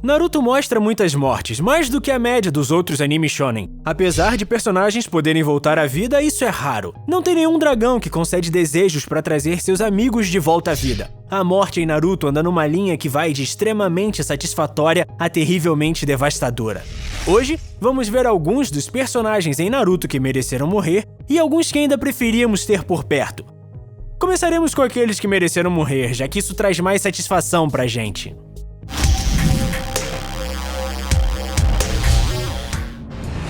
Naruto mostra muitas mortes, mais do que a média dos outros animes shonen. Apesar de personagens poderem voltar à vida, isso é raro. Não tem nenhum dragão que concede desejos para trazer seus amigos de volta à vida. A morte em Naruto anda numa linha que vai de extremamente satisfatória a terrivelmente devastadora. Hoje, vamos ver alguns dos personagens em Naruto que mereceram morrer e alguns que ainda preferíamos ter por perto. Começaremos com aqueles que mereceram morrer, já que isso traz mais satisfação pra gente.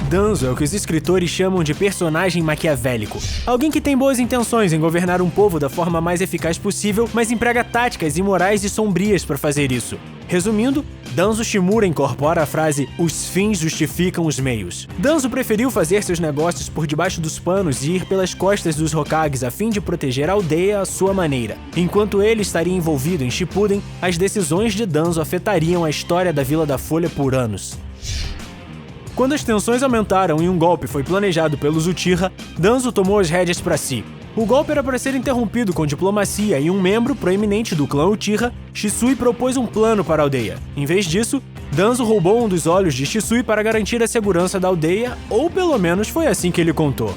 Danzo é o que os escritores chamam de personagem maquiavélico. Alguém que tem boas intenções em governar um povo da forma mais eficaz possível, mas emprega táticas imorais e sombrias para fazer isso. Resumindo, Danzo Shimura incorpora a frase "os fins justificam os meios". Danzo preferiu fazer seus negócios por debaixo dos panos e ir pelas costas dos Hokages a fim de proteger a aldeia à sua maneira. Enquanto ele estaria envolvido em Shippuden, as decisões de Danzo afetariam a história da Vila da Folha por anos. Quando as tensões aumentaram e um golpe foi planejado pelos Uchiha, Danzo tomou as rédeas para si. O golpe era para ser interrompido com diplomacia e um membro proeminente do clã Uchiha, Shisui, propôs um plano para a aldeia. Em vez disso, Danzo roubou um dos olhos de Shisui para garantir a segurança da aldeia, ou pelo menos foi assim que ele contou.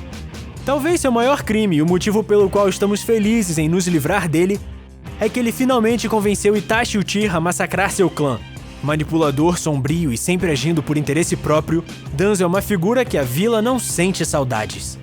Talvez seu maior crime e o motivo pelo qual estamos felizes em nos livrar dele é que ele finalmente convenceu Itachi Uchiha a massacrar seu clã. Manipulador, sombrio e sempre agindo por interesse próprio, Danzo é uma figura que a vila não sente saudades.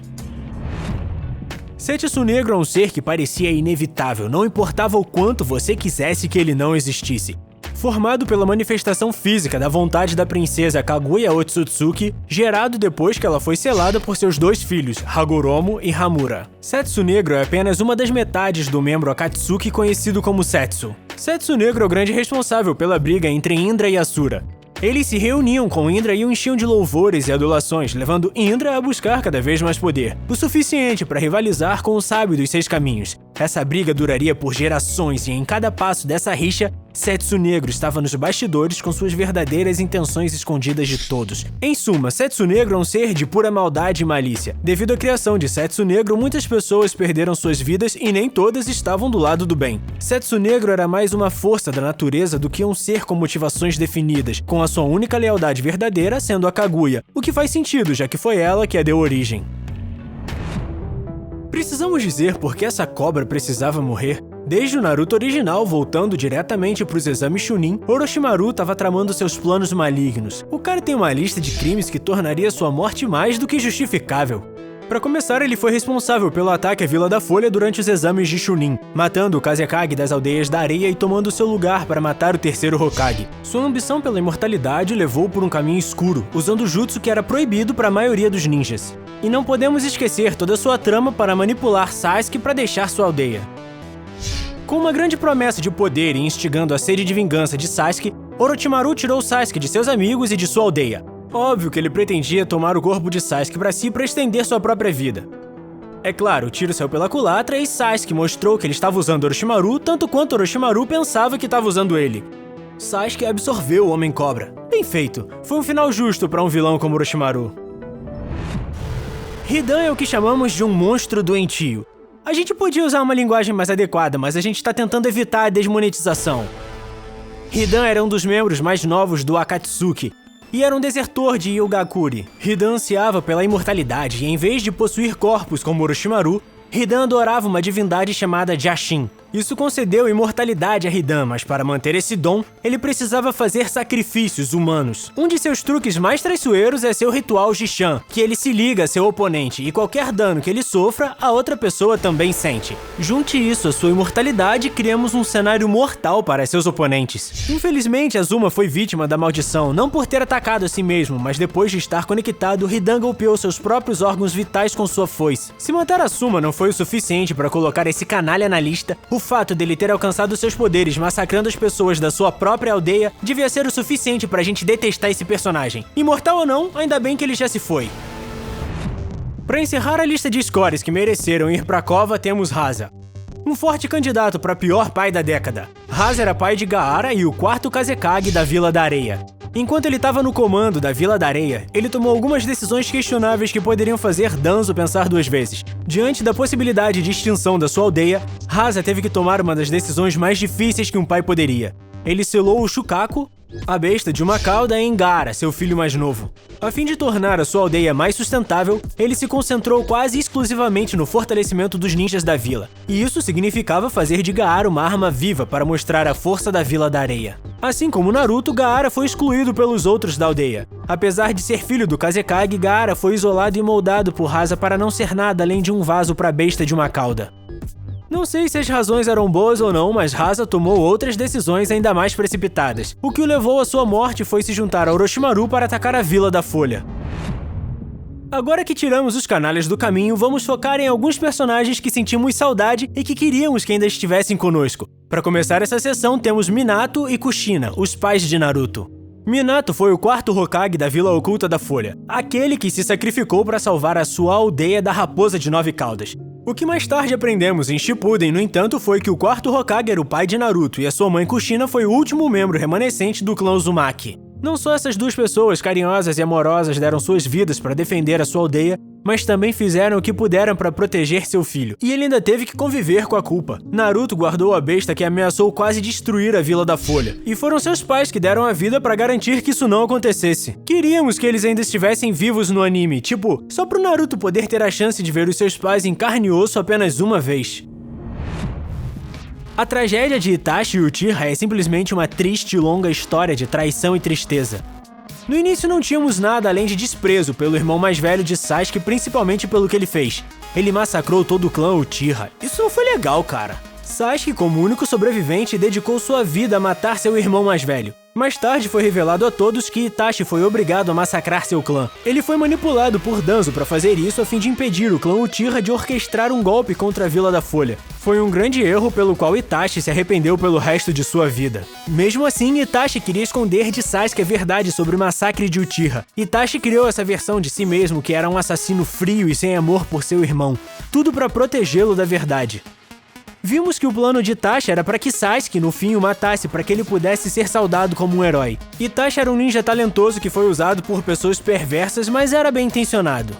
Setsu Negro é um ser que parecia inevitável, não importava o quanto você quisesse que ele não existisse. Formado pela manifestação física da vontade da princesa Kaguya Otsutsuki, gerado depois que ela foi selada por seus dois filhos, Hagoromo e Hamura. Setsu Negro é apenas uma das metades do membro Akatsuki conhecido como Setsu. Setsu Negro é o grande responsável pela briga entre Indra e Asura. Eles se reuniam com Indra e o enchiam de louvores e adulações, levando Indra a buscar cada vez mais poder, o suficiente para rivalizar com o sábio dos 6 caminhos. Essa briga duraria por gerações e em cada passo dessa rixa, Setsu Negro estava nos bastidores com suas verdadeiras intenções escondidas de todos. Em suma, Setsu Negro é um ser de pura maldade e malícia. Devido à criação de Setsu Negro, muitas pessoas perderam suas vidas e nem todas estavam do lado do bem. Setsu Negro era mais uma força da natureza do que um ser com motivações definidas, com a sua única lealdade verdadeira sendo a Kaguya, o que faz sentido, já que foi ela que a deu origem. Precisamos dizer por que essa cobra precisava morrer? Desde o Naruto original, voltando diretamente para os exames Chunin, Orochimaru estava tramando seus planos malignos. O cara tem uma lista de crimes que tornaria sua morte mais do que justificável. Para começar, ele foi responsável pelo ataque à Vila da Folha durante os exames de Chunin, matando o Kazekage das Aldeias da Areia e tomando seu lugar para matar o terceiro Hokage. Sua ambição pela imortalidade o levou por um caminho escuro, usando o jutsu que era proibido para a maioria dos ninjas. E não podemos esquecer toda sua trama para manipular Sasuke para deixar sua aldeia. Com uma grande promessa de poder e instigando a sede de vingança de Sasuke, Orochimaru tirou Sasuke de seus amigos e de sua aldeia. Óbvio que ele pretendia tomar o corpo de Sasuke para si para estender sua própria vida. É claro, o tiro saiu pela culatra e Sasuke mostrou que ele estava usando Orochimaru tanto quanto Orochimaru pensava que estava usando ele. Sasuke absorveu o Homem-Cobra. Bem feito, foi um final justo para um vilão como Orochimaru. Hidan é o que chamamos de um monstro doentio. A gente podia usar uma linguagem mais adequada, mas a gente está tentando evitar a desmonetização. Hidan era um dos membros mais novos do Akatsuki, e era um desertor de Hyogakure. Hidan ansiava pela imortalidade e em vez de possuir corpos como Orochimaru, Hidan adorava uma divindade chamada Jashin. Isso concedeu imortalidade a Hidan, mas para manter esse dom, ele precisava fazer sacrifícios humanos. Um de seus truques mais traiçoeiros é seu ritual Jishan, que ele se liga a seu oponente e qualquer dano que ele sofra, a outra pessoa também sente. Junte isso à sua imortalidade e criamos um cenário mortal para seus oponentes. Infelizmente, Azuma foi vítima da maldição, não por ter atacado a si mesmo, mas depois de estar conectado, Hidan golpeou seus próprios órgãos vitais com sua foice. Se matar Asuma não foi o suficiente para colocar esse canalha na lista, o fato dele ter alcançado seus poderes massacrando as pessoas da sua própria aldeia devia ser o suficiente pra gente detestar esse personagem. Imortal ou não, ainda bem que ele já se foi. Pra encerrar a lista de scores que mereceram ir pra cova, temos Rasa. Um forte candidato pra pior pai da década. Rasa era pai de Gaara e o quarto Kazekage da Vila da Areia. Enquanto ele estava no comando da Vila da Areia, ele tomou algumas decisões questionáveis que poderiam fazer Danzo pensar 2 vezes. Diante da possibilidade de extinção da sua aldeia, Rasa teve que tomar uma das decisões mais difíceis que um pai poderia. Ele selou o Shukaku, a besta de uma cauda em Gaara, seu filho mais novo. A fim de tornar a sua aldeia mais sustentável, ele se concentrou quase exclusivamente no fortalecimento dos ninjas da vila, e isso significava fazer de Gaara uma arma viva para mostrar a força da Vila da Areia. Assim como Naruto, Gaara foi excluído pelos outros da aldeia. Apesar de ser filho do Kazekage, Gaara foi isolado e moldado por Hasa para não ser nada além de um vaso para a besta de uma cauda. Não sei se as razões eram boas ou não, mas Hasa tomou outras decisões ainda mais precipitadas. O que o levou à sua morte foi se juntar a Orochimaru para atacar a Vila da Folha. Agora que tiramos os canalhas do caminho, vamos focar em alguns personagens que sentimos saudade e que queríamos que ainda estivessem conosco. Para começar essa sessão, temos Minato e Kushina, os pais de Naruto. Minato foi o quarto Hokage da Vila Oculta da Folha, aquele que se sacrificou para salvar a sua aldeia da Raposa de 9 Caudas. O que mais tarde aprendemos em Shippuden, no entanto, foi que o quarto Hokage era o pai de Naruto e a sua mãe Kushina foi o último membro remanescente do clã Uzumaki. Não só essas duas pessoas carinhosas e amorosas deram suas vidas para defender a sua aldeia, mas também fizeram o que puderam para proteger seu filho. E ele ainda teve que conviver com a culpa. Naruto guardou a besta que ameaçou quase destruir a Vila da Folha. E foram seus pais que deram a vida para garantir que isso não acontecesse. Queríamos que eles ainda estivessem vivos no anime, tipo, só pro Naruto poder ter a chance de ver os seus pais em carne e osso apenas uma vez. A tragédia de Itachi e Uchiha é simplesmente uma triste e longa história de traição e tristeza. No início não tínhamos nada além de desprezo pelo irmão mais velho de Sasuke, principalmente pelo que ele fez. Ele massacrou todo o clã Uchiha. Isso não foi legal, cara. Sasuke, como único sobrevivente, dedicou sua vida a matar seu irmão mais velho. Mais tarde foi revelado a todos que Itachi foi obrigado a massacrar seu clã. Ele foi manipulado por Danzo para fazer isso a fim de impedir o clã Uchiha de orquestrar um golpe contra a Vila da Folha. Foi um grande erro pelo qual Itachi se arrependeu pelo resto de sua vida. Mesmo assim, Itachi queria esconder de Sasuke a verdade sobre o massacre de Uchiha. Itachi criou essa versão de si mesmo que era um assassino frio e sem amor por seu irmão. Tudo para protegê-lo da verdade. Vimos que o plano de Itachi era para que Sasuke no fim o matasse para que ele pudesse ser saudado como um herói. Itachi era um ninja talentoso que foi usado por pessoas perversas, mas era bem intencionado.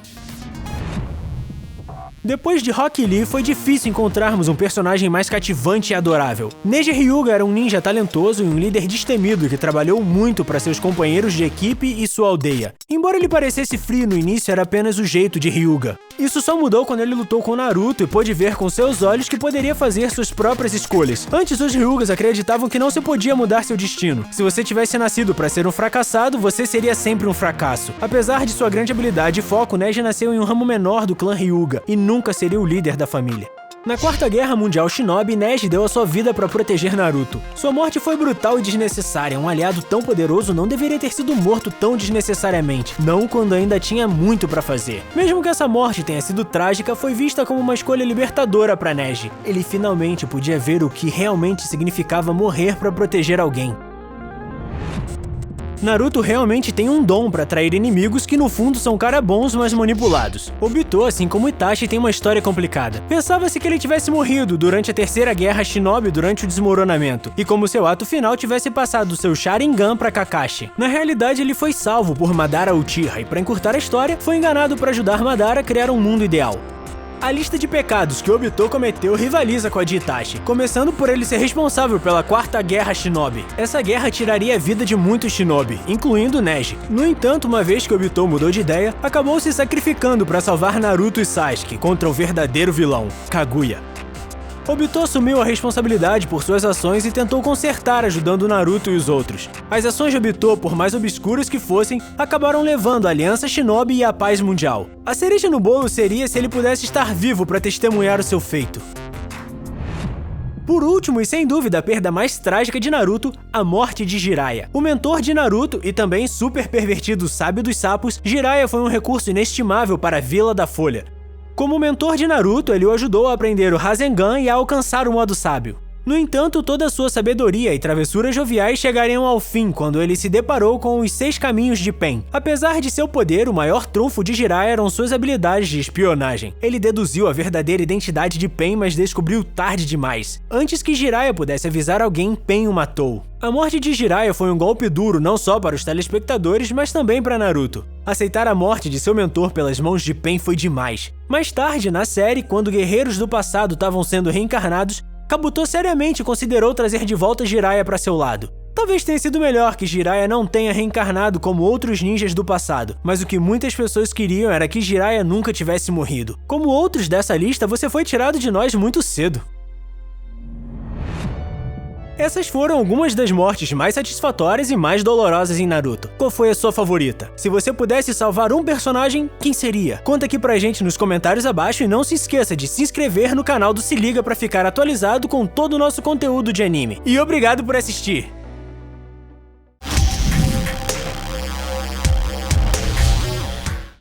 Depois de Rock Lee, foi difícil encontrarmos um personagem mais cativante e adorável. Neji Hyuga era um ninja talentoso e um líder destemido que trabalhou muito para seus companheiros de equipe e sua aldeia. Embora ele parecesse frio no início, era apenas o jeito de Hyuga. Isso só mudou quando ele lutou com Naruto e pôde ver com seus olhos que poderia fazer suas próprias escolhas. Antes, os Hyugas acreditavam que não se podia mudar seu destino. Se você tivesse nascido para ser um fracassado, você seria sempre um fracasso. Apesar de sua grande habilidade e foco, Neji nasceu em um ramo menor do clã Hyuga e nunca seria o líder da família. Na Quarta Guerra Mundial Shinobi, Neji deu a sua vida para proteger Naruto. Sua morte foi brutal e desnecessária. Um aliado tão poderoso não deveria ter sido morto tão desnecessariamente, não quando ainda tinha muito para fazer. Mesmo que essa morte tenha sido trágica, foi vista como uma escolha libertadora para Neji. Ele finalmente podia ver o que realmente significava morrer para proteger alguém. Naruto realmente tem um dom para atrair inimigos que no fundo são cara bons, mas manipulados. Obito, assim como Itachi, tem uma história complicada. Pensava-se que ele tivesse morrido durante a Terceira Guerra Shinobi durante o desmoronamento, e como seu ato final tivesse passado seu Sharingan para Kakashi. Na realidade, ele foi salvo por Madara Uchiha e, para encurtar a história, foi enganado para ajudar Madara a criar um mundo ideal. A lista de pecados que Obito cometeu rivaliza com a de Itachi, começando por ele ser responsável pela Quarta Guerra Shinobi. Essa guerra tiraria a vida de muitos shinobi, incluindo Neji. No entanto, uma vez que Obito mudou de ideia, acabou se sacrificando para salvar Naruto e Sasuke contra o verdadeiro vilão, Kaguya. Obito assumiu a responsabilidade por suas ações e tentou consertar, ajudando Naruto e os outros. As ações de Obito, por mais obscuras que fossem, acabaram levando a Aliança Shinobi e a paz mundial. A cereja no bolo seria se ele pudesse estar vivo para testemunhar o seu feito. Por último, e sem dúvida a perda mais trágica de Naruto, a morte de Jiraiya. O mentor de Naruto e também super pervertido sábio dos sapos, Jiraiya foi um recurso inestimável para a Vila da Folha. Como mentor de Naruto, ele o ajudou a aprender o Rasengan e a alcançar o modo sábio. No entanto, toda a sua sabedoria e travessuras joviais chegariam ao fim quando ele se deparou com os 6 caminhos de Pen. Apesar de seu poder, o maior trunfo de Jiraiya eram suas habilidades de espionagem. Ele deduziu a verdadeira identidade de Pen, mas descobriu tarde demais. Antes que Jiraiya pudesse avisar alguém, Pen o matou. A morte de Jiraiya foi um golpe duro não só para os telespectadores, mas também para Naruto. Aceitar a morte de seu mentor pelas mãos de Pen foi demais. Mais tarde, na série, quando guerreiros do passado estavam sendo reencarnados, Kabuto seriamente considerou trazer de volta Jiraiya para seu lado. Talvez tenha sido melhor que Jiraiya não tenha reencarnado como outros ninjas do passado, mas o que muitas pessoas queriam era que Jiraiya nunca tivesse morrido. Como outros dessa lista, você foi tirado de nós muito cedo. Essas foram algumas das mortes mais satisfatórias e mais dolorosas em Naruto. Qual foi a sua favorita? Se você pudesse salvar um personagem, quem seria? Conta aqui pra gente nos comentários abaixo e não se esqueça de se inscrever no canal do Se Liga pra ficar atualizado com todo o nosso conteúdo de anime. E obrigado por assistir!